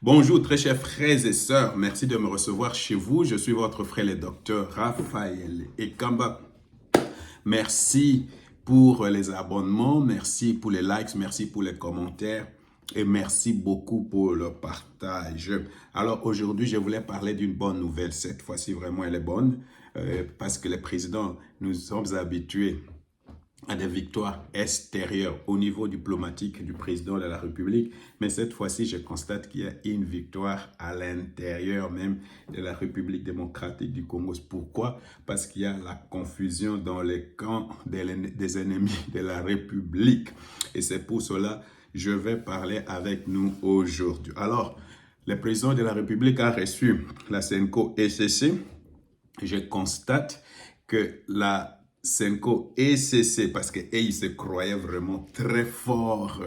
Bonjour, très chers frères et sœurs. Merci de me recevoir chez vous. Je suis votre frère le docteur Raphaël Ekamba. Merci pour les abonnements, merci pour les likes, merci pour les commentaires et merci beaucoup pour le partage. Alors aujourd'hui, je voulais parler d'une bonne nouvelle. Cette fois-ci, vraiment, elle est bonne parce que les présidents, nous sommes habitués à des victoires extérieures au niveau diplomatique du président de la République. Mais cette fois-ci, je constate qu'il y a une victoire à l'intérieur même de la République démocratique du Congo. Pourquoi? Parce qu'il y a la confusion dans les camps des ennemis de la République. Et c'est pour cela que je vais parler avec nous aujourd'hui. Alors, le président de la République a reçu la Senko ECC. Je constate que la Senko ECC, parce qu'il se croyait vraiment très fort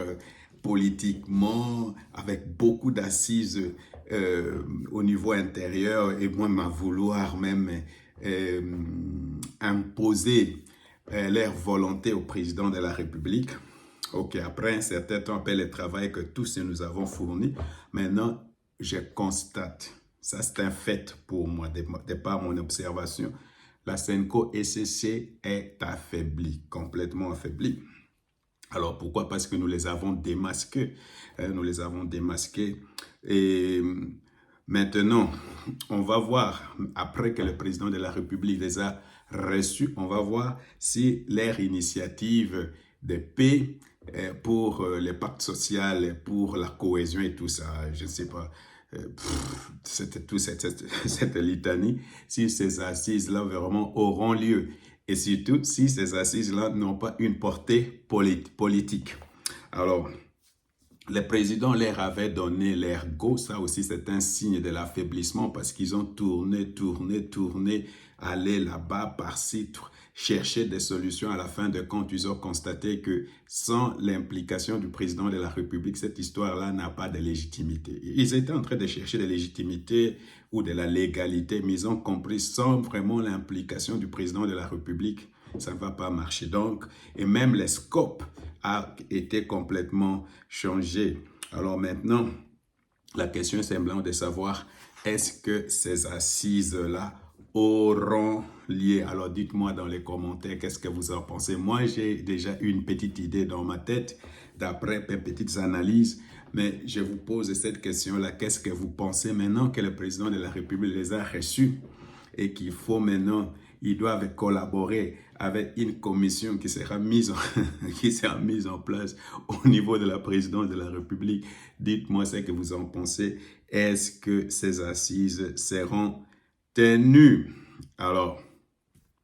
politiquement, avec beaucoup d'assises au niveau intérieur, et même à vouloir même imposer leur volonté au président de la République. Ok, après un certain temps, après le travail que tous nous avons fourni, maintenant, je constate, ça c'est un fait pour moi, de par mon observation, la Senko ECC est affaiblie, complètement affaiblie. Alors pourquoi? Parce que nous les avons démasqués. Nous les avons démasqués. Et maintenant, on va voir, après que le président de la République les a reçus, on va voir si leur initiative de paix pour le pacte social, pour la cohésion et tout ça, je ne sais pas, cette litanie, si ces assises-là vraiment auront lieu et surtout si ces assises-là n'ont pas une portée politique. Alors, les présidents leur avaient donné leur go, ça aussi c'est un signe de l'affaiblissement parce qu'ils ont tourné, aller là-bas, par-ci, chercher des solutions. À la fin de compte, ils ont constaté que sans l'implication du président de la République, cette histoire-là n'a pas de légitimité. Ils étaient en train de chercher de la légitimité ou de la légalité, mais ils ont compris sans vraiment l'implication du président de la République, ça ne va pas marcher. Donc, et même le scope a été complètement changé. Alors maintenant, la question est simplement de savoir, est-ce que ces assises-là auront lieu? Alors dites-moi dans les commentaires, qu'est-ce que vous en pensez? Moi, j'ai déjà une petite idée dans ma tête, d'après mes petites analyses, mais je vous pose cette question-là. Qu'est-ce que vous pensez maintenant que le président de la République les a reçus et qu'il faut maintenant, ils doivent collaborer avec une commission qui sera mise en place au niveau de la présidence de la République. Dites-moi ce que vous en pensez. Est-ce que ces assises seront tenues? Alors,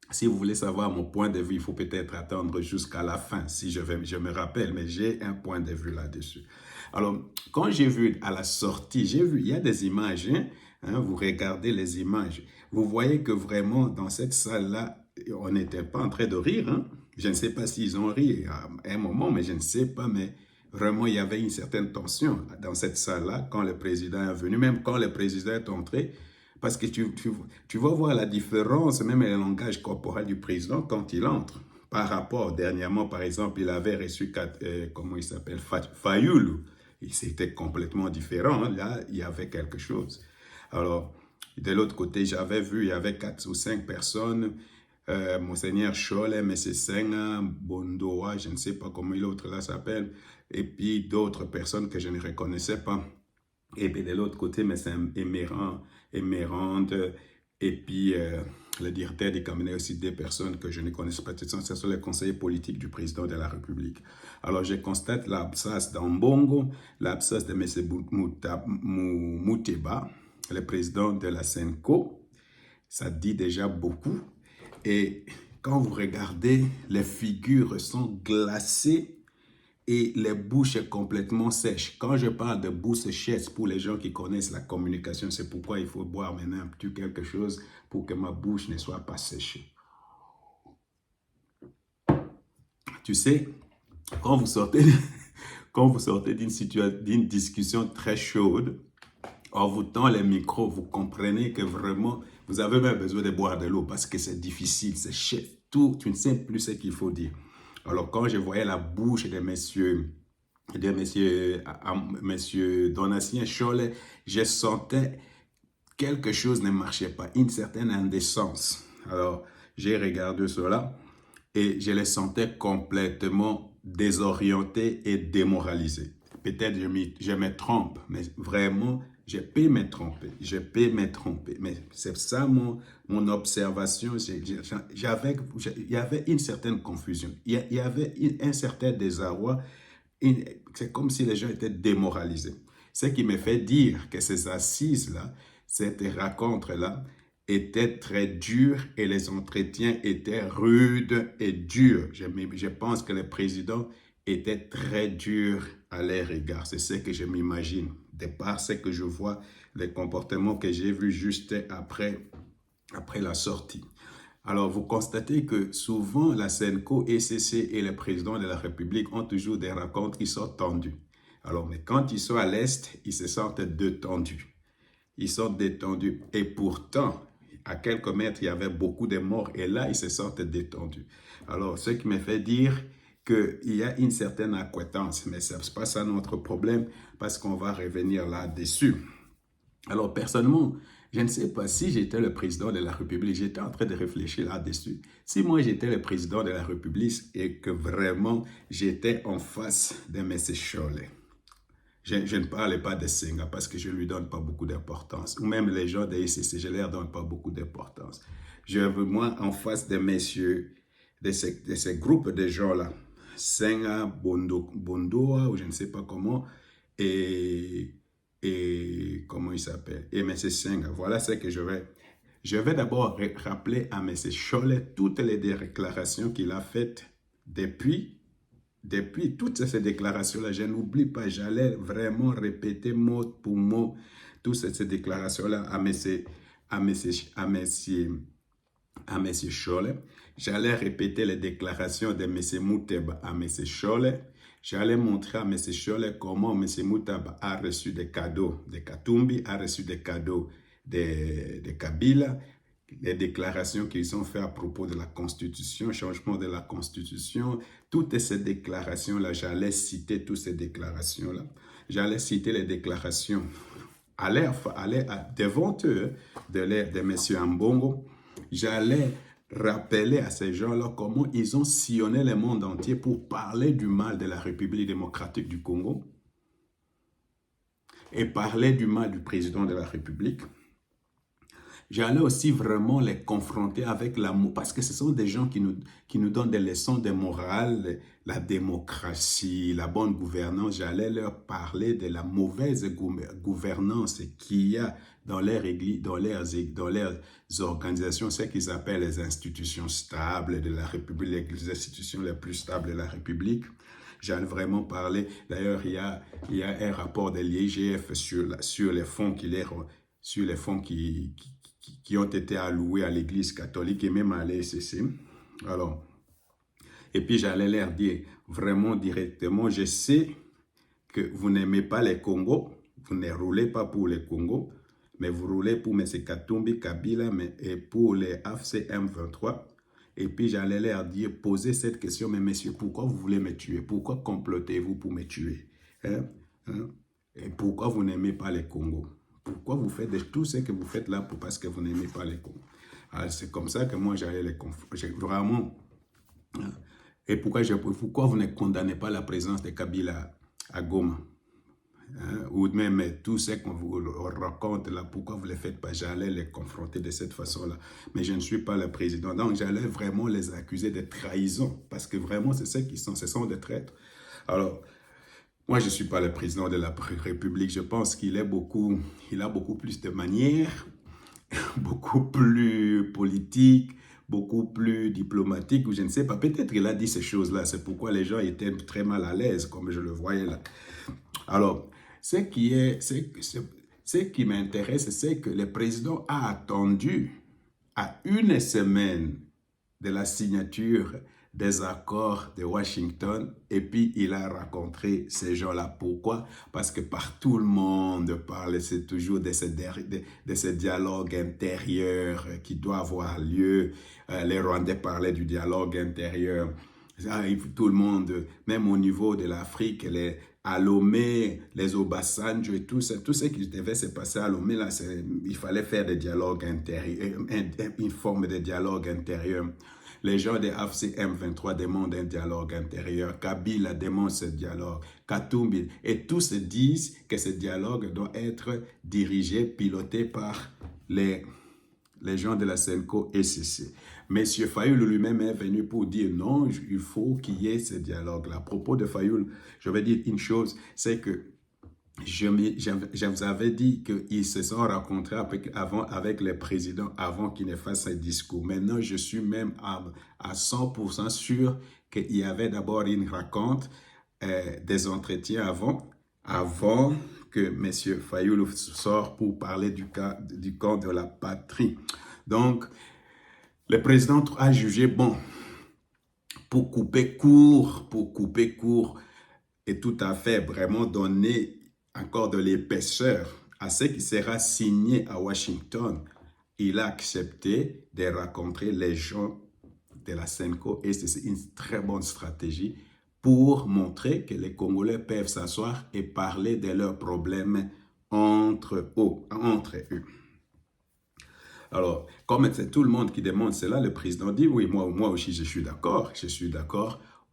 si vous voulez savoir mon point de vue, il faut peut-être attendre jusqu'à la fin, si je me rappelle, mais j'ai un point de vue là-dessus. Alors, quand j'ai vu à la sortie, il y a des images, vous regardez les images, vous voyez que vraiment dans cette salle-là, on n'était pas en train de rire. Je ne sais pas s'ils ont ri à un moment, mais je ne sais pas, mais vraiment il y avait une certaine tension dans cette salle-là quand le président est venu, même quand le président est entré. Parce que tu vas voir la différence, même le langage corporel du président quand il entre. Par rapport, dernièrement, par exemple, il avait reçu, comment il s'appelle, Fayoulou. C'était complètement différent. Là, il y avait quelque chose. Alors, de l'autre côté, j'avais vu, il y avait 4 ou 5 personnes. Monseigneur Scholl, M. Senga, Bondoa, je ne sais pas comment l'autre là s'appelle. Et puis d'autres personnes que je ne reconnaissais pas. Et puis de l'autre côté, mais c'est Émérande, et puis le directeur du cabinet aussi des personnes que je ne connaissais pas. Ce sont les conseillers politiques du président de la République. Alors je constate l'absence d'Ambongo, l'absence de M. Mouteba, le président de la Senko. Ça dit déjà beaucoup. Et quand vous regardez, les figures sont glacées et les bouches complètement sèches. Quand je parle de bouche sèche, pour les gens qui connaissent la communication, c'est pourquoi il faut boire maintenant un petit quelque chose pour que ma bouche ne soit pas sèche. Tu sais, quand vous sortez d'une discussion très chaude, on vous tend les micros, vous comprenez que vraiment, vous avez même besoin de boire de l'eau parce que c'est difficile, c'est chef. Tu ne sais plus ce qu'il faut dire. Alors, quand je voyais la bouche de messieurs monsieur Donatien Cholet, je sentais quelque chose ne marchait pas, une certaine indécence. Alors, j'ai regardé cela et je les sentais complètement désorientés et démoralisés. Peut-être je me trompe, mais vraiment, je peux me tromper. Je peux me tromper. Mais c'est ça mon observation. Il y avait une certaine confusion. Il y avait un certain désarroi. C'est comme si les gens étaient démoralisés. Ce qui me fait dire que ces assises-là, cette rencontre-là, était très dure et les entretiens étaient rudes et durs. Je pense que le président était très dur à leur égard. C'est ce que je m'imagine, de par ce que je vois, les comportements que j'ai vus juste après la sortie. Alors, vous constatez que souvent, la SENCO, ECC et le président de la République ont toujours des rencontres qui sont tendues. Alors, mais quand ils sont à l'Est, ils se sentent détendus. Ils sont détendus. Et pourtant, à quelques mètres, il y avait beaucoup de morts. Et là, ils se sentent détendus. Alors, ce qui me fait dire qu'il y a une certaine acquiescence. Mais ce n'est pas ça notre problème, parce qu'on va revenir là-dessus. Alors, personnellement, je ne sais pas si j'étais le président de la République. J'étais en train de réfléchir là-dessus. Si moi, j'étais le président de la République et que vraiment, j'étais en face de M. Cholet. Je ne parle pas de Senghor parce que je ne lui donne pas beaucoup d'importance. Ou même les gens de ICC, je ne leur donne pas beaucoup d'importance. Je veux, moi, en face de messieurs, de ces groupes de gens-là, Senghor, Bondoa, ou je ne sais pas comment, et comment il s'appelle, et M. Senghor. Voilà ce que je vais. Je vais d'abord rappeler à M. Cholet toutes les déclarations qu'il a faites depuis toutes ces déclarations-là. Je n'oublie pas, j'allais vraiment répéter mot pour mot toutes ces déclarations-là à M. Cholet. J'allais répéter les déclarations de M. Mouteba à M. Cholet. J'allais montrer à M. Cholet comment M. Mouteba a reçu des cadeaux de Katumbi, a reçu des cadeaux de Kabila, les déclarations qu'ils ont faites à propos de la Constitution, changement de la Constitution, toutes ces déclarations-là, j'allais citer toutes ces déclarations-là. J'allais citer les déclarations devant eux, de M. Ambongo. J'allais rappeler à ces gens-là comment ils ont sillonné le monde entier pour parler du mal de la République démocratique du Congo et parler du mal du président de la République. J'allais aussi vraiment les confronter avec l'amour, parce que ce sont des gens qui nous donnent des leçons de morale, la démocratie, la bonne gouvernance. J'allais leur parler de la mauvaise gouvernance qu'il y a dans leurs églises, dans leurs organisations, ce qu'ils appellent les institutions stables de la République, les institutions les plus stables de la République. J'allais vraiment parler. D'ailleurs, il y a un rapport de l'IGF sur les fonds qui ont été alloués à l'Église catholique et même à l'ECC. Alors, et puis j'allais leur dire vraiment directement, je sais que vous n'aimez pas les Congos, vous ne roulez pas pour les Congos, mais vous roulez pour M. Katumbi, Kabila et pour les AFC M23. Et puis j'allais leur dire, posez cette question, mais messieurs, pourquoi vous voulez me tuer? Pourquoi complotez-vous pour me tuer? Et pourquoi vous n'aimez pas les Congos? Pourquoi vous faites tout ce que vous faites là parce que vous n'aimez pas les Congos? C'est comme ça que moi j'allais les confronter. Vraiment. Et pourquoi vous ne condamnez pas la présence de Kabila à Goma? Ou même tout ce qu'on vous raconte là, pourquoi vous ne les faites pas? J'allais les confronter de cette façon-là. Mais je ne suis pas le président. Donc j'allais vraiment les accuser de trahison. Parce que vraiment, c'est ce qu'ils sont. Ce sont des traîtres. Alors, moi, je ne suis pas le président de la République. Je pense qu'il a beaucoup plus de manières, beaucoup plus politique, beaucoup plus diplomatique, ou je ne sais pas. Peut-être qu'il a dit ces choses-là. C'est pourquoi les gens étaient très mal à l'aise, comme je le voyais là. Alors, ce qui m'intéresse, c'est que le président a attendu à une semaine de la signature des accords de Washington et puis il a rencontré ces gens-là. Pourquoi? Parce que partout le monde parle, c'est toujours de ce dialogue intérieur qui doit avoir lieu. Les Rwandais parlaient du dialogue intérieur. Tout le monde, même au niveau de l'Afrique, à Lomé, les Obasanjo et tout ce qui devait se passer à Lomé, là, il fallait faire des dialogues intérieurs, une forme de dialogue intérieur. Les gens de AFC M23 demandent un dialogue intérieur. Kabila demande ce dialogue. Katumbi. Et tous se disent que ce dialogue doit être dirigé, piloté par les gens de la Senko SCC. Monsieur Fayoul lui-même est venu pour dire non, il faut qu'il y ait ce dialogue-là. À propos de Fayoul, je vais dire une chose, c'est que je vous avais dit qu'ils se sont rencontrés avec les présidents avant qu'ils ne fassent un discours. Maintenant, je suis même à 100% sûr qu'il y avait d'abord une rencontre, des entretiens avant que M. Fayoul sorte pour parler du camp de la patrie. Donc, le président a jugé bon pour couper court et tout à fait vraiment donner encore de l'épaisseur à ce qui sera signé à Washington. Il a accepté de rencontrer les gens de la Senko et c'est une très bonne stratégie pour montrer que les Congolais peuvent s'asseoir et parler de leurs problèmes entre eux. Alors, comme c'est tout le monde qui demande cela, le président dit, oui, moi aussi je suis d'accord,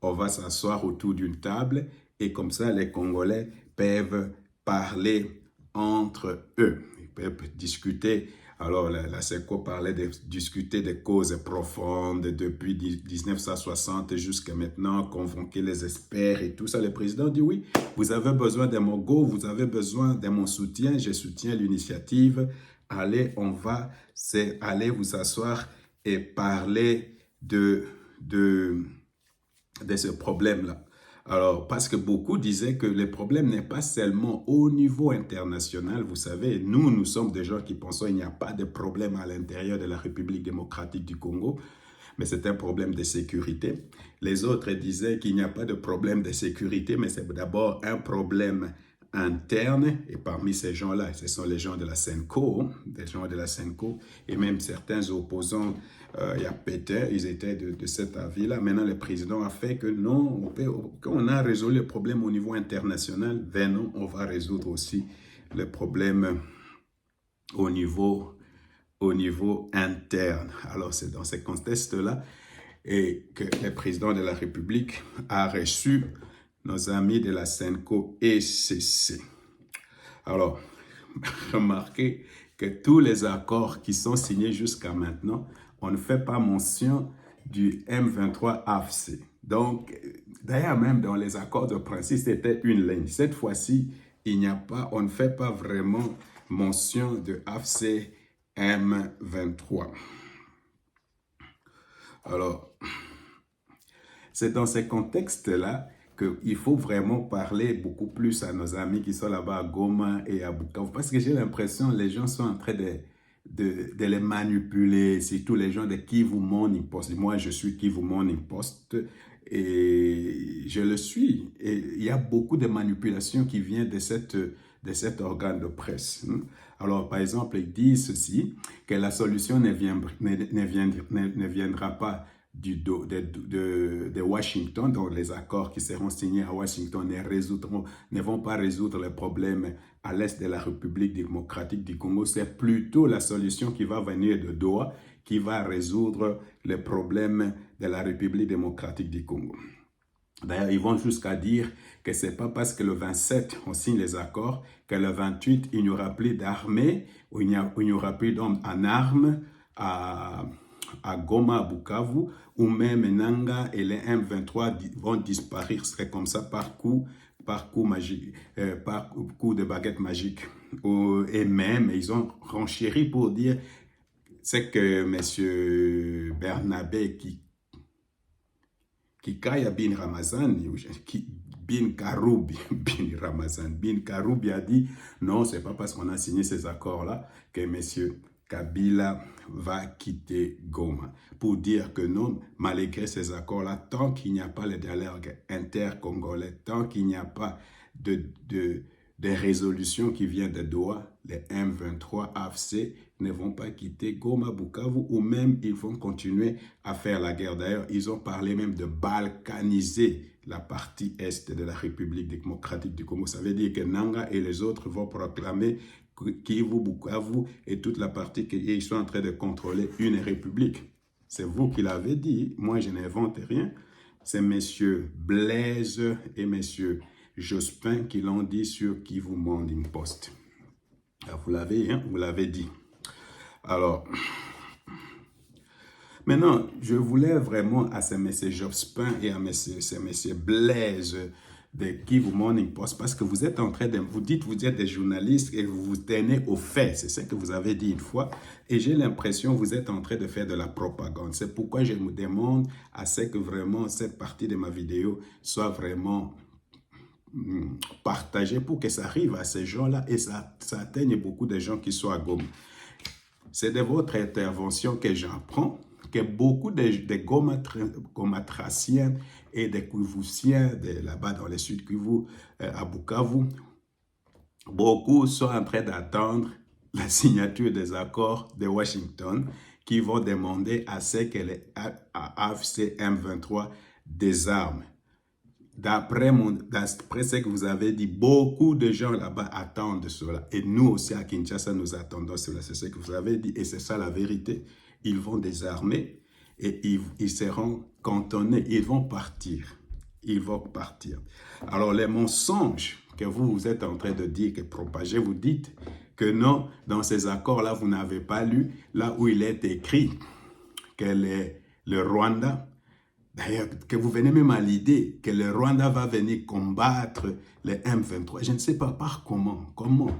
on va s'asseoir autour d'une table et comme ça les Congolais peuvent parler entre eux, ils peuvent discuter. Alors, la SECO parlait de discuter des causes profondes depuis 1960 jusqu'à maintenant, convoquer les experts et tout ça. Le président dit oui, vous avez besoin de mon go, vous avez besoin de mon soutien, je soutiens l'initiative. Allez, allez vous asseoir et parler de ce problème-là. Alors, parce que beaucoup disaient que le problème n'est pas seulement au niveau international. Vous savez, nous sommes des gens qui pensons qu'il n'y a pas de problème à l'intérieur de la République démocratique du Congo, mais c'est un problème de sécurité. Les autres disaient qu'il n'y a pas de problème de sécurité, mais c'est d'abord un problème interne, et parmi ces gens-là, ce sont les gens de la Senko, et même certains opposants, il y a Peter, ils étaient de cet avis-là. Maintenant, le président a fait que non, on a résolu le problème au niveau international, venons, on va résoudre aussi le problème au niveau interne. Alors, c'est dans ce contexte-là et que le président de la République a reçu nos amis de la Senko SCC. Alors, remarquez que tous les accords qui sont signés jusqu'à maintenant, on ne fait pas mention du M23 AFC. Donc, d'ailleurs même dans les accords de principe, c'était une ligne. Cette fois-ci, on ne fait pas vraiment mention de AFC M23. Alors, c'est dans ce contexte-là qu'il faut vraiment parler beaucoup plus à nos amis qui sont là-bas à Goma et à Bukavu. Parce que j'ai l'impression que les gens sont en train de les manipuler, surtout les gens de Kivu Morning Post. Moi, je suis Kivu Morning Post et je le suis. Et il y a beaucoup de manipulations qui viennent de cet organe de presse. Alors, par exemple, ils disent ceci, que la solution ne viendra pas de Washington, donc les accords qui seront signés à Washington ne vont pas résoudre les problèmes à l'est de la République démocratique du Congo. C'est plutôt la solution qui va venir de Doha qui va résoudre les problèmes de la République démocratique du Congo. D'ailleurs, ils vont jusqu'à dire que ce n'est pas parce que le 27, on signe les accords, que le 28, il n'y aura plus d'armée, ou il n'y aura plus d'hommes en armes à Goma, à Bukavu, ou même Nanga et les M23 vont disparaître, serait comme ça par coup magique, par coup de baguette magique. Et même, ils ont renchéri pour dire, c'est que M. Bernabé Kikaya bin Ramazan, Bin Karoubi a dit, non, c'est pas parce qu'on a signé ces accords-là que M. Kabila va quitter Goma. Pour dire que non, malgré ces accords-là, tant qu'il n'y a pas le dialogue intercongolais, tant qu'il n'y a pas de résolution qui vient de Doha, les M23 AFC ne vont pas quitter Goma, Bukavu, ou même ils vont continuer à faire la guerre. D'ailleurs, ils ont parlé même de balkaniser la partie est de la République démocratique du Congo. Ça veut dire que Nanga et les autres vont proclamer Kivu, Bukavu et toute la partie qu'ils sont en train de contrôler une république. C'est vous qui l'avez dit, moi je n'invente rien. C'est messieurs Blaise et messieurs Jospin qui l'ont dit sur Kivu Morning Post. Alors, vous l'avez dit. Alors, maintenant, je voulais vraiment à ces messieurs Jospin et à ces messieurs Blaise de Kivu Morning Post, parce que vous êtes en train de, vous dites vous êtes des journalistes et vous vous tenez aux faits, c'est ce que vous avez dit une fois, et j'ai l'impression que vous êtes en train de faire de la propagande. C'est pourquoi je me demande à ce que vraiment cette partie de ma vidéo soit vraiment partagée pour que ça arrive à ces gens-là et ça atteigne beaucoup de gens qui sont à Goma. C'est de votre intervention que j'apprends que beaucoup de Gomatraciens et des Kivusiens là-bas dans le sud Kivu, à Bukavu, beaucoup sont en train d'attendre la signature des accords de Washington qui vont demander à ce que les AFC M23 désarment. D'après ce que vous avez dit, beaucoup de gens là-bas attendent cela. Et nous aussi à Kinshasa, nous attendons cela. C'est ce que vous avez dit et c'est ça la vérité. Ils vont désarmer et ils seront cantonnés. Ils vont partir. Ils vont partir. Alors les mensonges que vous êtes en train de dire, que propager, vous dites que non, dans ces accords-là, vous n'avez pas lu là où il est écrit que le Rwanda, d'ailleurs, que vous venez même à l'idée que le Rwanda va venir combattre les M23. Je ne sais pas par comment. Comment?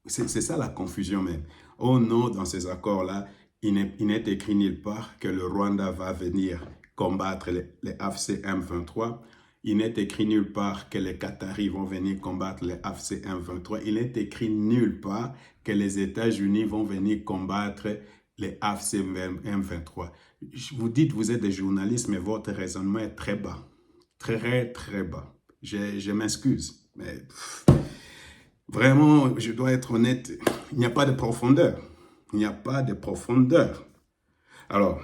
C'est ça la confusion même. Oh non, dans ces accords-là, il n'est écrit nulle part que le Rwanda va venir combattre les AFC M23. Il n'est écrit nulle part que les Qataris vont venir combattre les AFC M23. Il n'est écrit nulle part que les États-Unis vont venir combattre les AFC M23. Vous dites vous êtes des journalistes, mais votre raisonnement est très bas. Très, très bas. Je m'excuse, mais vraiment, je dois être honnête, il n'y a pas de profondeur. Il n'y a pas de profondeur. Alors,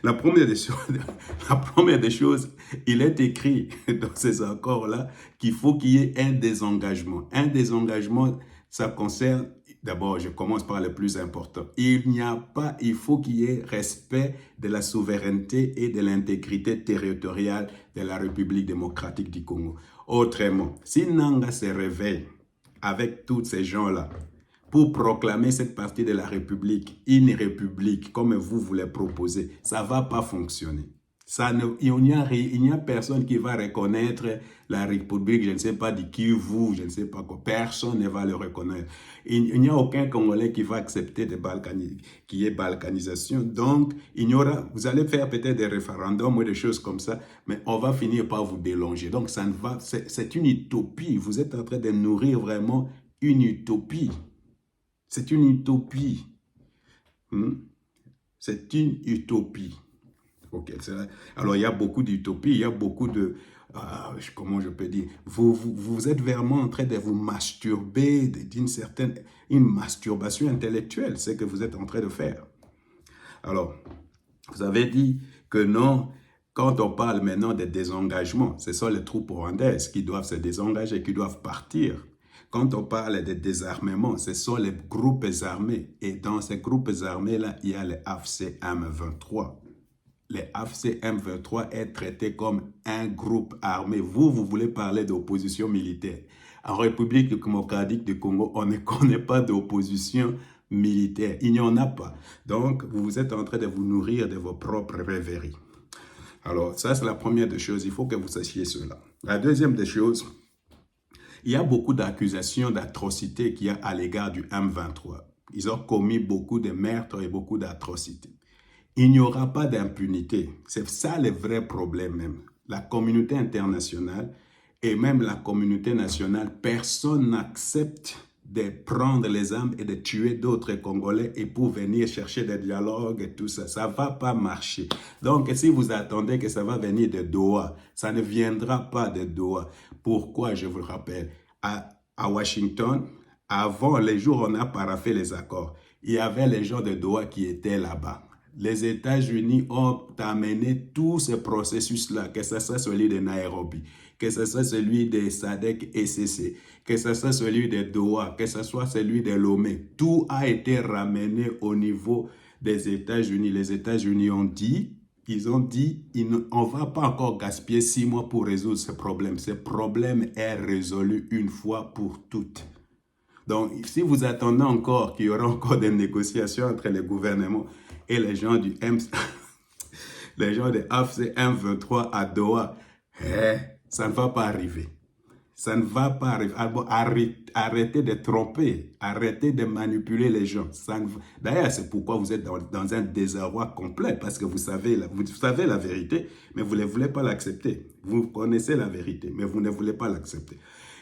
la première des choses, il est écrit dans ces accords-là qu'il faut qu'il y ait un désengagement. Un désengagement, ça concerne, d'abord, je commence par le plus important. Il faut qu'il y ait respect de la souveraineté et de l'intégrité territoriale de la République démocratique du Congo. Autrement, si Nanga se réveille avec tous ces gens-là, pour proclamer cette partie de la République, une République, comme vous voulez proposer, ça ne va pas fonctionner. Il n'y a personne qui va reconnaître la République, je ne sais pas de qui vous, je ne sais pas quoi. Personne ne va le reconnaître. Il n'y a aucun Congolais qui va accepter qu'il y ait balkanisation. Donc, vous allez faire peut-être des référendums ou des choses comme ça, mais on va finir par vous délonger. Donc, c'est une utopie. Vous êtes en train de nourrir vraiment une utopie. C'est une utopie. C'est une utopie. Ok, alors il y a beaucoup d'utopies, il y a beaucoup de... comment je peux dire? Vous êtes vraiment en train de vous masturber une masturbation intellectuelle, c'est ce que vous êtes en train de faire. Alors, vous avez dit que non, quand on parle maintenant de désengagement, ce sont les troupes rwandaises qui doivent se désengager, qui doivent partir. Quand on parle de désarmement, ce sont les groupes armés. Et dans ces groupes armés-là, il y a les AFC M23. Les AFC M23 est traité comme un groupe armé. Vous voulez parler d'opposition militaire. En République démocratique du Congo, on ne connaît pas d'opposition militaire. Il n'y en a pas. Donc, vous êtes en train de vous nourrir de vos propres rêveries. Alors, ça, c'est la première des choses. Il faut que vous sachiez cela. La deuxième des choses, il y a beaucoup d'accusations d'atrocités qu'il y a à l'égard du M23. Ils ont commis beaucoup de meurtres et beaucoup d'atrocités. Il n'y aura pas d'impunité. C'est ça le vrai problème même. La communauté internationale et même la communauté nationale, personne n'accepte de prendre les armes et de tuer d'autres Congolais et pour venir chercher des dialogues et tout ça. Ça ne va pas marcher. Donc, si vous attendez que ça va venir de Doha, ça ne viendra pas de Doha. Pourquoi, je vous le rappelle, à Washington, avant les jours où on a paraphé les accords, il y avait les gens de Doha qui étaient là-bas. Les États-Unis ont amené tout ce processus-là, que ce soit celui de Nairobi, que ce soit celui de SADC et CC, que ce soit celui de Doha, que ce soit celui de Lomé. Tout a été ramené au niveau des États-Unis. Les États-Unis ont dit, on ne va pas encore gaspiller 6 mois pour résoudre ce problème. Ce problème est résolu une fois pour toutes. Donc, si vous attendez encore qu'il y aura encore des négociations entre les gouvernements et les gens du les gens de AFC M23 à Doha, ça ne va pas arriver. Ça ne va pas arriver. Arrêtez de tromper. Arrêtez de manipuler les gens. D'ailleurs, c'est pourquoi vous êtes dans un désarroi complet, parce que vous savez la vérité, mais vous ne voulez pas l'accepter. Vous connaissez la vérité, mais vous ne voulez pas l'accepter.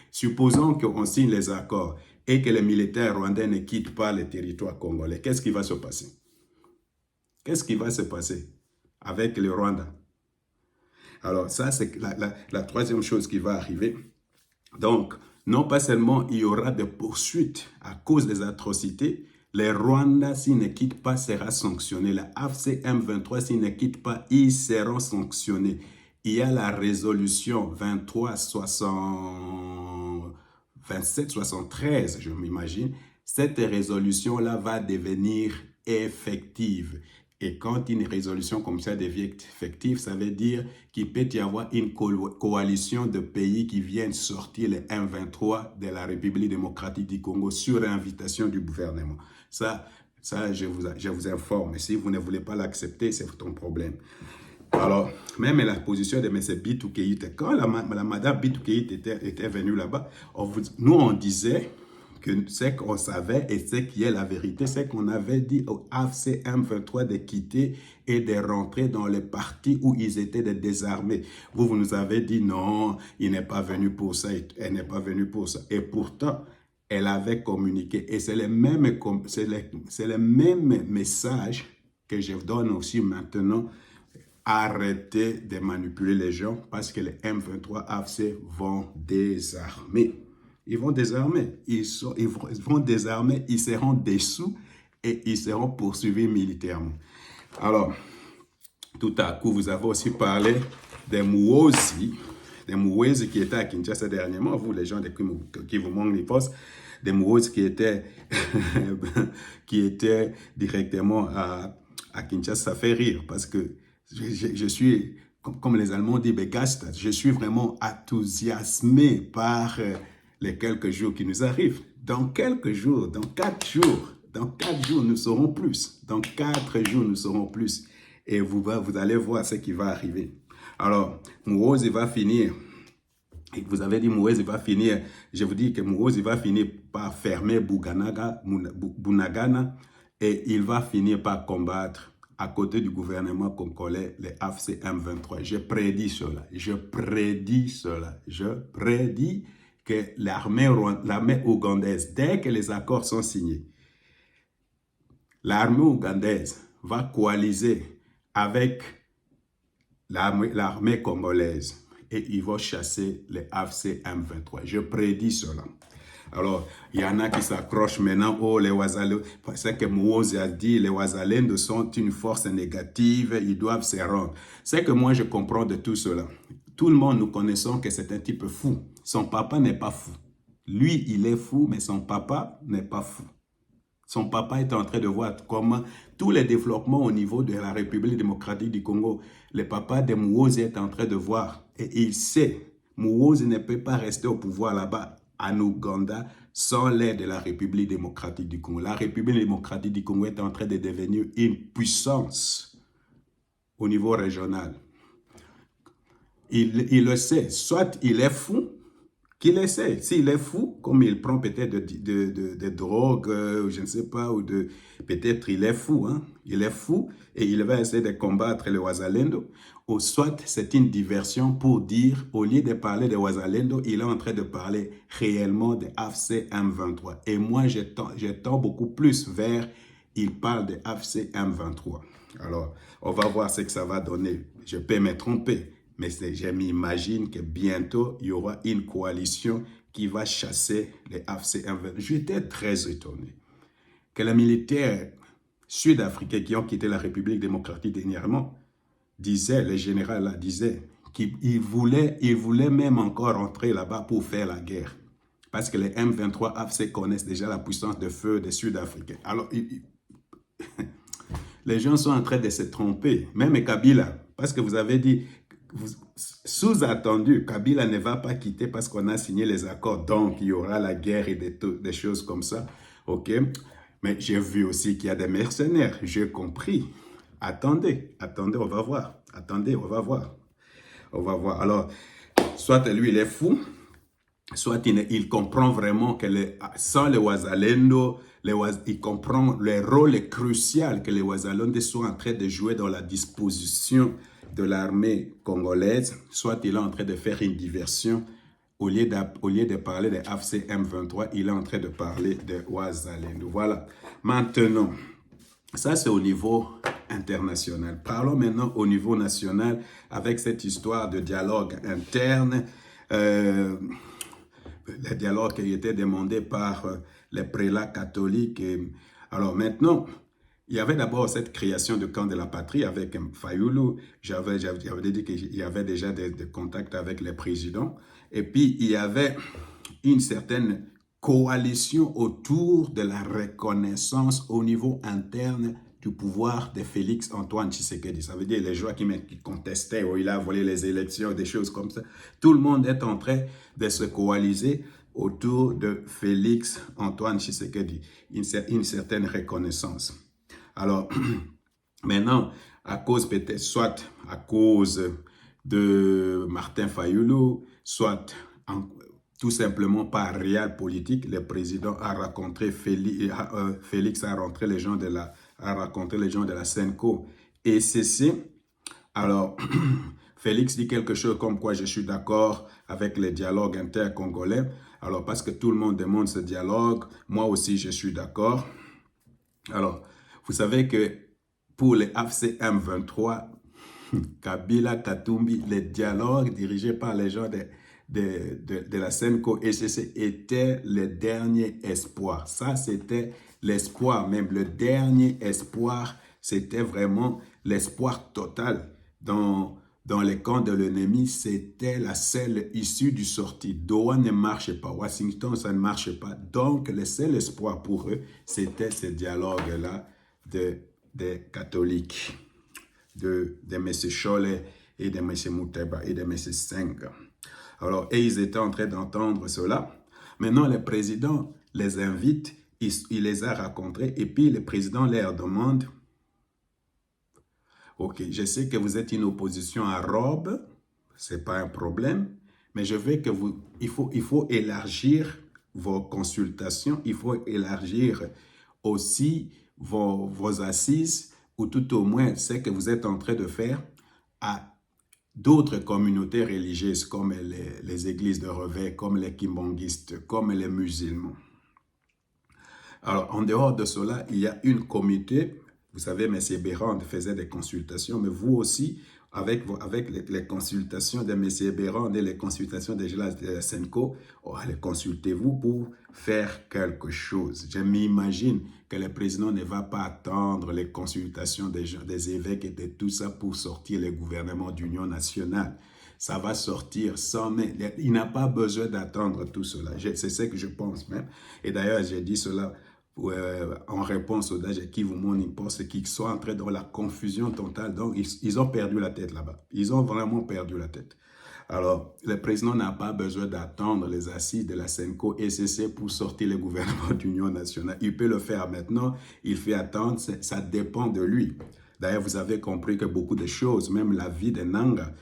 Supposons qu'on signe les accords et que les militaires rwandais ne quittent pas le territoire congolais. Qu'est-ce qui va se passer? Qu'est-ce qui va se passer avec le Rwanda? Alors ça, c'est la troisième chose qui va arriver. Donc, non pas seulement il y aura des poursuites à cause des atrocités, le Rwanda, s'il ne quitte pas, sera sanctionné. La AFC M23, s'il ne quitte pas, ils seront sanctionnés. Il y a la résolution 2773, je m'imagine. Cette résolution-là va devenir effective. Et quand une résolution comme ça devient effective, ça veut dire qu'il peut y avoir une coalition de pays qui viennent sortir le M23 de la République démocratique du Congo sur invitation du gouvernement. Ça je vous informe. Si vous ne voulez pas l'accepter, c'est ton problème. Alors, même la position de M. Bintou Keïta, quand la madame Bintou Keïta était venue là-bas, nous on disait que ce qu'on savait et ce qui est la vérité, c'est qu'on avait dit au AFC M23 de quitter et de rentrer dans les partis où ils étaient désarmés. Vous nous avez dit non, il n'est pas venu pour ça, elle n'est pas venue pour ça. Et pourtant, elle avait communiqué. Et c'est le même message que je donne aussi maintenant. Arrêtez de manipuler les gens parce que les M23 AFC vont désarmer. Ils vont désarmer. Ils vont désarmer, ils seront dessous et ils seront poursuivis militairement. Alors, tout à coup, vous avez aussi parlé des Muhoozi qui étaient à Kinshasa dernièrement, vous les gens qui vous manquent les postes, des Muhoozi qui étaient directement à Kinshasa, ça fait rire parce que je suis, comme les Allemands disent, begeistert. Je suis vraiment enthousiasmé par les quelques jours qui nous arrivent. Dans quelques jours, dans 4 jours, nous saurons plus. Dans 4 jours, nous saurons plus. Et vous allez voir ce qui va arriver. Alors, Muhoozi va finir. Et vous avez dit Muhoozi va finir. Je vous dis que Muhoozi va finir par fermer Bunagana et il va finir par combattre à côté du gouvernement congolais, les AFC M23. Je prédis cela. Je prédis que l'armée ougandaise, dès que les accords sont signés, l'armée ougandaise va coaliser avec l'armée congolaise et ils vont chasser les AFC M23. Je prédis cela. Alors, il y en a qui s'accrochent maintenant, oh, les Wazalendo, c'est que Muhoozi a dit, les Wazalendo sont une force négative, ils doivent se rendre. C'est que moi, je comprends de tout cela. Tout le monde, nous connaissons que c'est un type fou. Son papa n'est pas fou. Lui, il est fou, mais son papa n'est pas fou. Son papa est en train de voir comment tous les développements au niveau de la République démocratique du Congo, le papa de Muhoozi est en train de voir. Et il sait, Muhoozi ne peut pas rester au pouvoir là-bas en Ouganda sans l'aide de la République démocratique du Congo. La République démocratique du Congo est en train de devenir une puissance au niveau régional. Il le sait. Soit il est fou, qu'il essaie. S'il est fou, comme il prend peut-être de drogue, je ne sais pas, ou peut-être il est fou, hein? Il est fou et il va essayer de combattre les Wazalendo. Ou soit c'est une diversion pour dire, au lieu de parler de Wazalendo, il est en train de parler réellement de AFC M23. Et moi, je tends beaucoup plus vers, il parle de AFC M23. Alors, on va voir ce que ça va donner. Je peux me tromper. Mais je m'imagine que bientôt, il y aura une coalition qui va chasser les AFC M23. J'étais très étonné que les militaires sud-africains qui ont quitté la République démocratique dernièrement disaient, les généraux là disaient, qu'ils voulaient même encore entrer là-bas pour faire la guerre. Parce que les M23 AFC connaissent déjà la puissance de feu des Sud-Africains. Alors, les gens sont en train de se tromper. Même Kabila, parce que vous avez dit, sous-attendu, Kabila ne va pas quitter parce qu'on a signé les accords. Donc, il y aura la guerre et des choses comme ça. OK? Mais j'ai vu aussi qu'il y a des mercenaires. J'ai compris. Attendez, on va voir. Attendez, on va voir. On va voir. Alors, soit lui, il est fou, soit il comprend vraiment que sans les Wazalendo, il comprend le rôle crucial que les Wazalendo sont en train de jouer dans la disposition de l'armée congolaise, soit il est en train de faire une diversion. Au lieu de parler des AFC M23, il est en train de parler de Wazalendo. Voilà. Maintenant, ça c'est au niveau international. Parlons maintenant au niveau national avec cette histoire de dialogue interne. Le dialogue qui a été demandé par les prélats catholiques. Alors maintenant, il y avait d'abord cette création de camp de la patrie avec Fayulu. J'avais dit qu'il y avait déjà des contacts avec les présidents. Et puis, il y avait une certaine coalition autour de la reconnaissance au niveau interne du pouvoir de Félix Antoine Tshisekedi. Ça veut dire les gens qui contestaient, où il a volé les élections, des choses comme ça. Tout le monde est en train de se coaliser autour de Félix Antoine Tshisekedi. Une certaine reconnaissance. Alors, maintenant, à cause peut-être, soit à cause de Martin Fayulu, soit tout simplement par réel politique, le président a rencontré Félix a rencontré les gens de la Senco et CC. Alors, Félix dit quelque chose comme quoi je suis d'accord avec les dialogues intercongolais. Alors, parce que tout le monde demande ce dialogue, moi aussi je suis d'accord. Alors, vous savez que pour les AFC M23, Kabila, Katumbi, les dialogues dirigés par les gens de la Senco et CC étaient le dernier espoir. Ça, c'était l'espoir, même le dernier espoir, c'était vraiment l'espoir total. Dans les camps de l'ennemi, c'était la seule issue du sortie. Doha ne marche pas, Washington, ça ne marche pas. Donc, le seul espoir pour eux, c'était ce dialogue-là des catholiques, de M. Cholet et de M. Mouteba et de M. Senga. Alors, et ils étaient en train d'entendre cela. Maintenant, le président les invite, il les a rencontrés et puis le président leur demande, ok, je sais que vous êtes une opposition à robe, ce n'est pas un problème, mais je veux que il faut élargir vos consultations, il faut élargir aussi vos assises, ou tout au moins ce que vous êtes en train de faire à d'autres communautés religieuses comme les églises de Reveil, comme les kimbongistes, comme les musulmans. Alors, en dehors de cela, il y a une communauté. Vous savez, M. Bérand faisait des consultations, mais vous aussi, avec les consultations de M. Bérand et les consultations de la Senco, allez, consultez-vous pour faire quelque chose. Je m'imagine que le président ne va pas attendre les consultations des évêques et de tout ça pour sortir le gouvernement d'union nationale. Ça va sortir sans même. Il n'a pas besoin d'attendre tout cela. C'est ce que je pense même. Et d'ailleurs, j'ai dit cela en réponse aux DAGE qui vous montrent qui sont entrés dans la confusion totale. Donc, ils ont perdu la tête là-bas. Ils ont vraiment perdu la tête. Alors, le président n'a pas besoin d'attendre les assises de la Senco et CC pour sortir le gouvernement d'union nationale. Il peut le faire maintenant. Il fait attendre. Ça dépend de lui. D'ailleurs, vous avez compris que beaucoup de choses, même la vie de Nanga,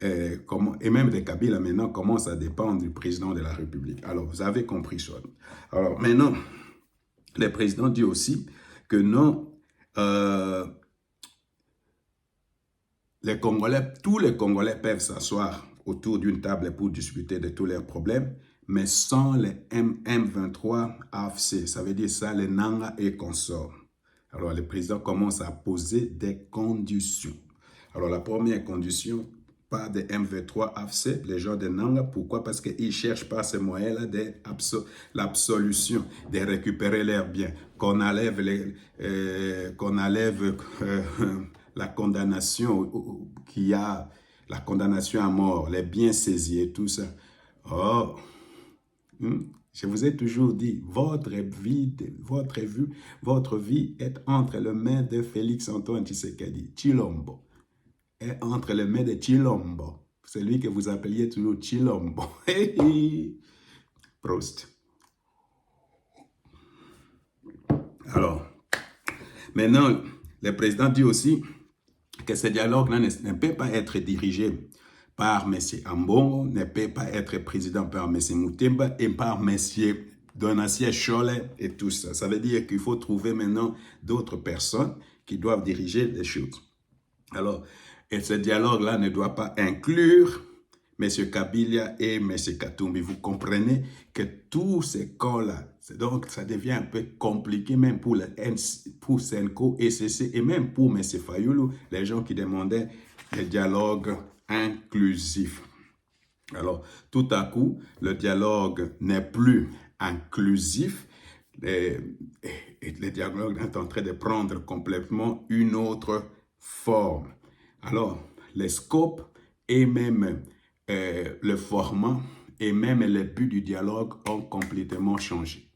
et même de Kabila maintenant, commence à dépendre du président de la République. Alors, vous avez compris ça. Alors, maintenant, le président dit aussi que non, tous les Congolais peuvent s'asseoir autour d'une table pour discuter de tous leurs problèmes, mais sans les M23 AFC, ça veut dire ça, les Nanga et consorts. Alors, le président commence à poser des conditions. Alors, la première condition, pas de M23 AFC, les gens de Nanga. Pourquoi? Parce qu'ils cherchent par ces moyens-là l'absolution, de récupérer leurs biens, qu'on enlève, la condamnation qu'il y a, la condamnation à mort, les biens saisis et tout ça. Oh, je vous ai toujours dit, votre vie est entre les mains de Félix-Antoine Tshisekedi, Tshilombo. Est entre les mains de Tshilombo. Celui que vous appeliez toujours Tshilombo. Prost. Alors, maintenant, le président dit aussi que ce dialogue-là ne peut pas être dirigé par M. Ambongo, ne peut pas être président par M. Moutemba et par M. Donatien Cholet et tout ça. Ça veut dire qu'il faut trouver maintenant d'autres personnes qui doivent diriger les choses. Alors, et ce dialogue-là ne doit pas inclure M. Kabila et M. Katumbi. Vous comprenez que tous ces camps-là, donc ça devient un peu compliqué même pour Senko, ECC et même pour M. Fayulu, les gens qui demandaient le dialogue inclusif. Alors, tout à coup, le dialogue n'est plus inclusif et le dialogue est en train de prendre complètement une autre forme. Alors, les scopes et même le format et même le but du dialogue ont complètement changé.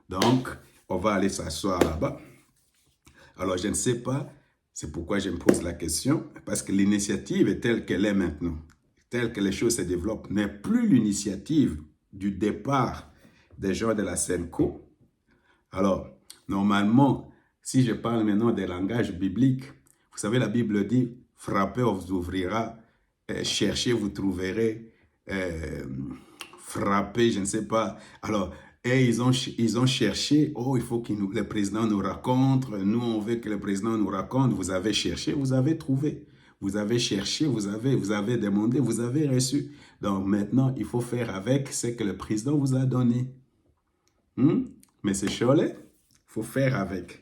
Donc, on va aller s'asseoir là-bas. Alors, je ne sais pas, c'est pourquoi je me pose la question, parce que l'initiative est telle qu'elle est maintenant, telle que les choses se développent, n'est plus l'initiative du départ des gens de la Senko. Alors, normalement, si je parle maintenant des langages bibliques, vous savez, la Bible dit, frappez, on vous ouvrira, cherchez, vous trouverez, frappez, je ne sais pas. Alors, et ils ont cherché, oh, il faut que le président nous raconte, nous, on veut que le président nous raconte. Vous avez cherché, vous avez trouvé. Vous avez cherché, vous avez demandé, vous avez reçu. Donc, maintenant, il faut faire avec ce que le président vous a donné. Mais c'est Cholet, il faut faire avec.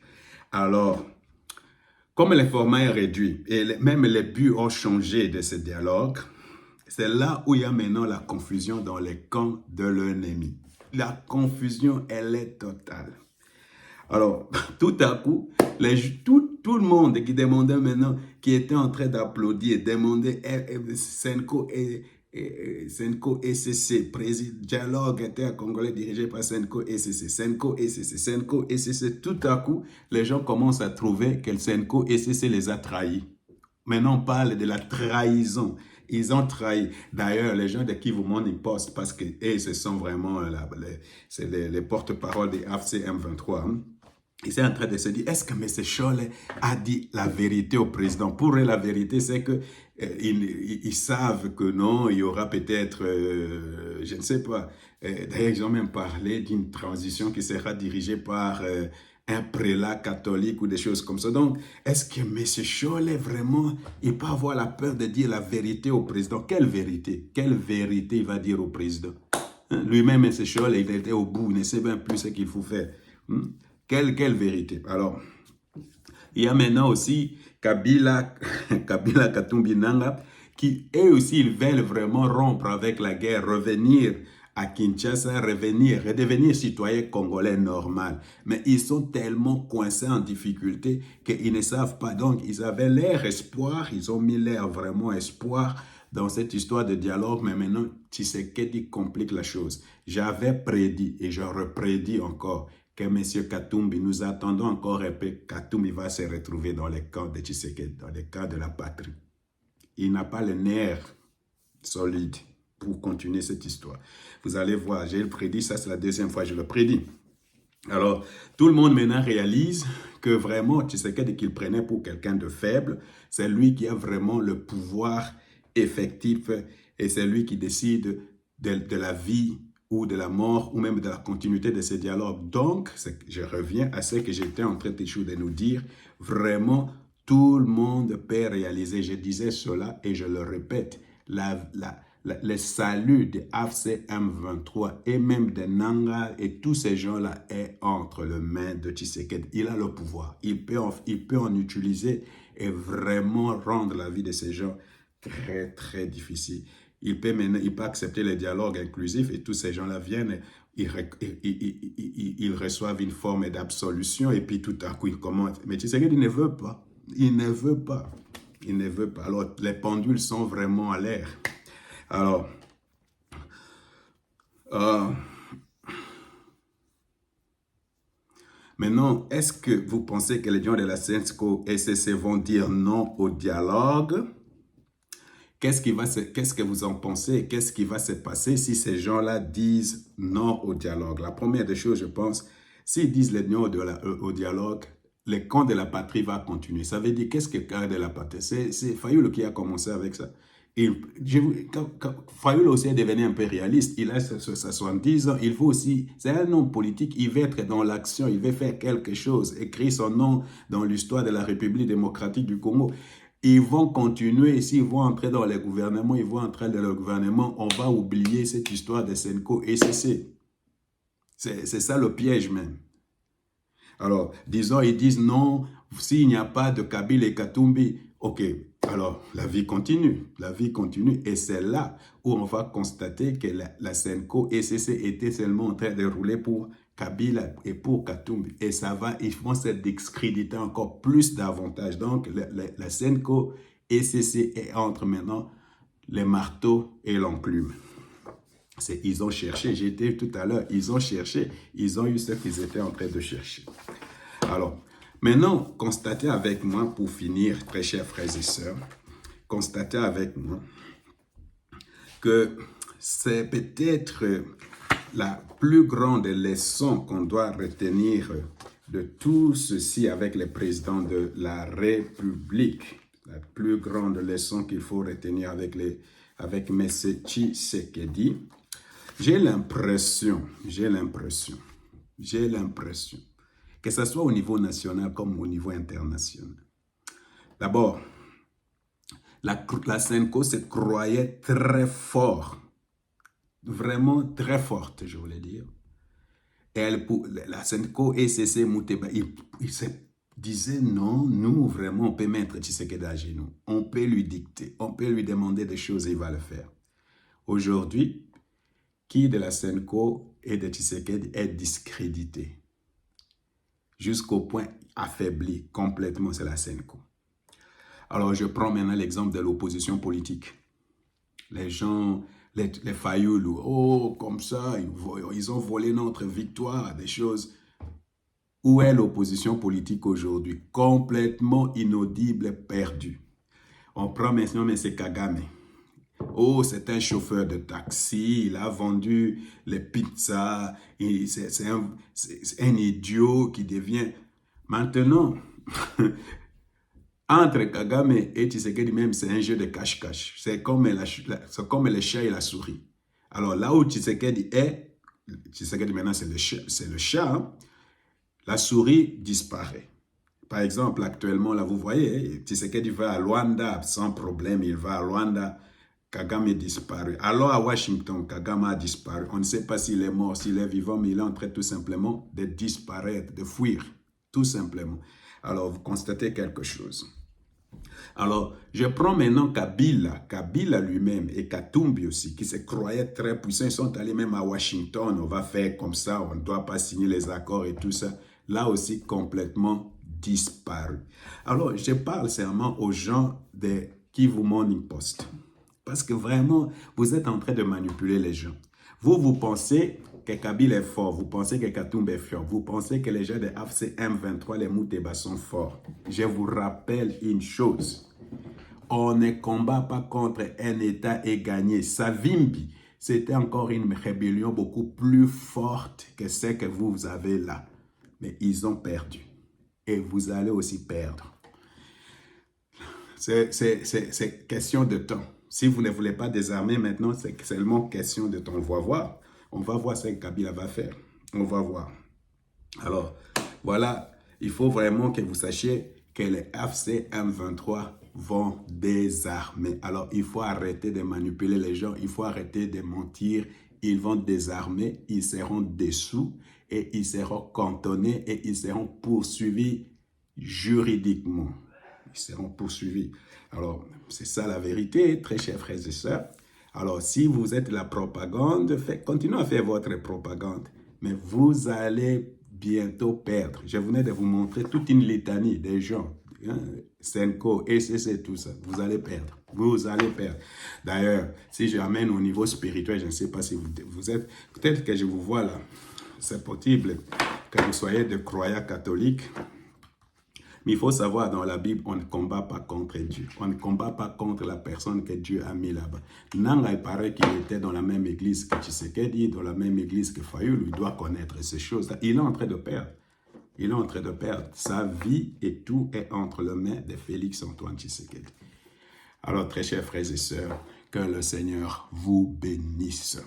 Alors, comme le format est réduit et même les buts ont changé de ce dialogue, c'est là où il y a maintenant la confusion dans les camps de l'ennemi. La confusion, elle est totale. Alors, tout à coup, tout le monde qui demandait maintenant, qui était en train d'applaudir, demandait Senko ECC, dialogue intercongolais dirigé par Senko ECC, Senko ECC, Senko ECC. Tout à coup, les gens commencent à trouver que le Senko ECC les a trahis. Maintenant, on parle de la trahison. Ils ont trahi. D'ailleurs, les gens de Kivu Morning Post, parce que ce sont vraiment les porte-parole des AFC M23, ils sont en train de se dire, est-ce que M. Cholet a dit la vérité au président? Pour eux, la vérité, c'est que ils savent que non, il y aura peut-être, je ne sais pas. D'ailleurs, ils ont même parlé d'une transition qui sera dirigée par un prélat catholique ou des choses comme ça. Donc, est-ce que M. Cholet, vraiment, il peut avoir la peur de dire la vérité au président? Quelle vérité? Quelle vérité il va dire au président? Lui-même, M. Cholet, il était au bout, il ne sait même plus ce qu'il faut faire. Quelle vérité? Alors, il y a maintenant aussi Kabila Katumbi Nanga, qui eux aussi, ils veulent vraiment rompre avec la guerre, revenir à Kinshasa, redevenir citoyens congolais normal. Mais ils sont tellement coincés en difficulté qu'ils ne savent pas. Donc, ils avaient leur espoir, ils ont mis leur vraiment espoir dans cette histoire de dialogue, mais maintenant, Tshisekedi complique la chose. J'avais prédit, et je reprédis encore, que M. Katumbi, nous attendons encore un peu, Katumbi va se retrouver dans les camps de Tshisekedi, dans les camps de la patrie. Il n'a pas le nerf solide pour continuer cette histoire. Vous allez voir, j'ai prédit, ça c'est la deuxième fois que je le prédis. Alors, tout le monde maintenant réalise que vraiment, Tshisekedi qu'il prenait pour quelqu'un de faible, c'est lui qui a vraiment le pouvoir effectif et c'est lui qui décide de la vie ou de la mort, ou même de la continuité de ces dialogues. Donc, je reviens à ce que j'étais en train de nous dire. Vraiment, tout le monde peut réaliser. Je disais cela et je le répète. Le salut de AFC M23 et même de Nanga et tous ces gens-là est entre les mains de Tshisekedi. Il a le pouvoir. Il peut en utiliser et vraiment rendre la vie de ces gens très, très difficile. Il peut accepter les dialogues inclusifs et tous ces gens-là viennent, ils reçoivent une forme d'absolution et puis tout à coup, ils commencent. Mais Tshisekedi ne veut pas. Il ne veut pas. Il ne veut pas. Alors, les pendules sont vraiment à l'air. Alors, maintenant, est-ce que vous pensez que les gens de la CENSCO et CC vont dire non au dialogue? Qu'est-ce que vous en pensez? Qu'est-ce qui va se passer si ces gens-là disent non au dialogue? La première des choses, je pense, s'ils disent non au dialogue, le camp de la patrie va continuer. Ça veut dire, qu'est-ce que le camp de la patrie? C'est Fayoulou qui a commencé avec ça. Fayoulou aussi est devenu impérialiste. Il a 70 ans. Il faut aussi, c'est un homme politique. Il veut être dans l'action. Il veut faire quelque chose. Écrire son nom dans l'histoire de la République démocratique du Congo. Ils vont continuer, s'ils vont entrer dans les gouvernements, ils vont entrer dans le gouvernement, on va oublier cette histoire de Senko et CC. C'est ça le piège même. Alors, disons, ils disent non, s'il n'y a pas de Kabila et Katumbi, ok, alors la vie continue et c'est là où on va constater que la Senko et CC était seulement en train de rouler pour Kabila et pour Katumbi. Et ça va, ils vont se discréditer encore plus davantage. Donc, la Senko et CC est entre maintenant les marteaux et l'enclume. Ils ont cherché, j'étais tout à l'heure, ils ont cherché, ils ont eu ce qu'ils étaient en train de chercher. Alors, maintenant, constatez avec moi, pour finir, très chers frères et sœurs, constatez avec moi que c'est peut-être la plus grande leçon qu'on doit retenir de tout ceci avec les présidents de la République. La plus grande leçon qu'il faut retenir avec M. Tshisekedi. J'ai l'impression que ce soit au niveau national comme au niveau international. D'abord, la Senko se croyait très fort, vraiment très forte, je voulais dire. Et la Senko et CC Mouteba, ils se disaient non, nous vraiment on peut mettre Tshisekedi à genoux, on peut lui dicter, on peut lui demander des choses et il va le faire. Aujourd'hui, qui de la Senko et de Tshisekedi est discrédité jusqu'au point affaibli complètement, c'est la Senko. Alors, je prends maintenant l'exemple de l'opposition politique. Les gens, les Fayoulou, oh, comme ça, ils ont volé notre victoire, des choses. Où est l'opposition politique aujourd'hui? Complètement inaudible, perdue. On prend maintenant M. Kagame. Oh, c'est un chauffeur de taxi, il a vendu les pizzas, c'est un idiot qui devient... Maintenant, entre Kagame et Tshisekedi même, c'est un jeu de cache-cache. C'est comme le chat et la souris. Alors là où Tshisekedi maintenant c'est le chat, hein, la souris disparaît. Par exemple, actuellement, là vous voyez, Tshisekedi va à Luanda sans problème, il va à Luanda. Kagame est disparu. Alors à Washington, Kagame a disparu. On ne sait pas s'il est mort, s'il est vivant, mais il est en train tout simplement de disparaître, de fuir, tout simplement. Alors vous constatez quelque chose. Alors, je prends maintenant Kabila lui-même et Katumbi aussi, qui se croyaient très puissants. Ils sont allés même à Washington, on va faire comme ça, on ne doit pas signer les accords et tout ça. Là aussi, complètement disparu. Alors, je parle seulement aux gens de Kivu Morning Post. Parce que vraiment, vous êtes en train de manipuler les gens. Vous pensez que Kabila est fort, vous pensez que Katumbi est fort, vous pensez que les gens de AFC M23, les Mouteba sont forts. Je vous rappelle une chose. On ne combat pas contre un État et gagné. Savimbi, c'était encore une rébellion beaucoup plus forte que celle que vous avez là. Mais ils ont perdu. Et vous allez aussi perdre. C'est question de temps. Si vous ne voulez pas désarmer maintenant, c'est seulement question de temps. On va voir. On va voir ce que Kabila va faire. On va voir. Alors, voilà. Il faut vraiment que vous sachiez que les AFC M23 vont désarmer. Alors, il faut arrêter de manipuler les gens. Il faut arrêter de mentir. Ils vont désarmer. Ils seront dessous et ils seront cantonnés et ils seront poursuivis juridiquement. ils seront poursuivis. Alors, c'est ça la vérité, très chers frères et sœurs. Alors, si vous êtes la propagande, continuez à faire votre propagande, mais vous allez bientôt perdre. Je venais de vous montrer toute une litanie des gens, Senko, ECC, tout ça. Vous allez perdre. Vous allez perdre. D'ailleurs, si j'amène au niveau spirituel, je ne sais pas si vous êtes, peut-être que je vous vois là, c'est possible que vous soyez de croyants catholiques. Mais il faut savoir, dans la Bible, on ne combat pas contre Dieu. On ne combat pas contre la personne que Dieu a mis là-bas. Nanga, il paraît qu'il était dans la même église que Tshisekedi, dans la même église que Fayulu. Il doit connaître ces choses-là. Il est en train de perdre. Il est en train de perdre. Sa vie et tout est entre les mains de Félix Antoine Tshisekedi. Alors, très chers frères et sœurs, que le Seigneur vous bénisse.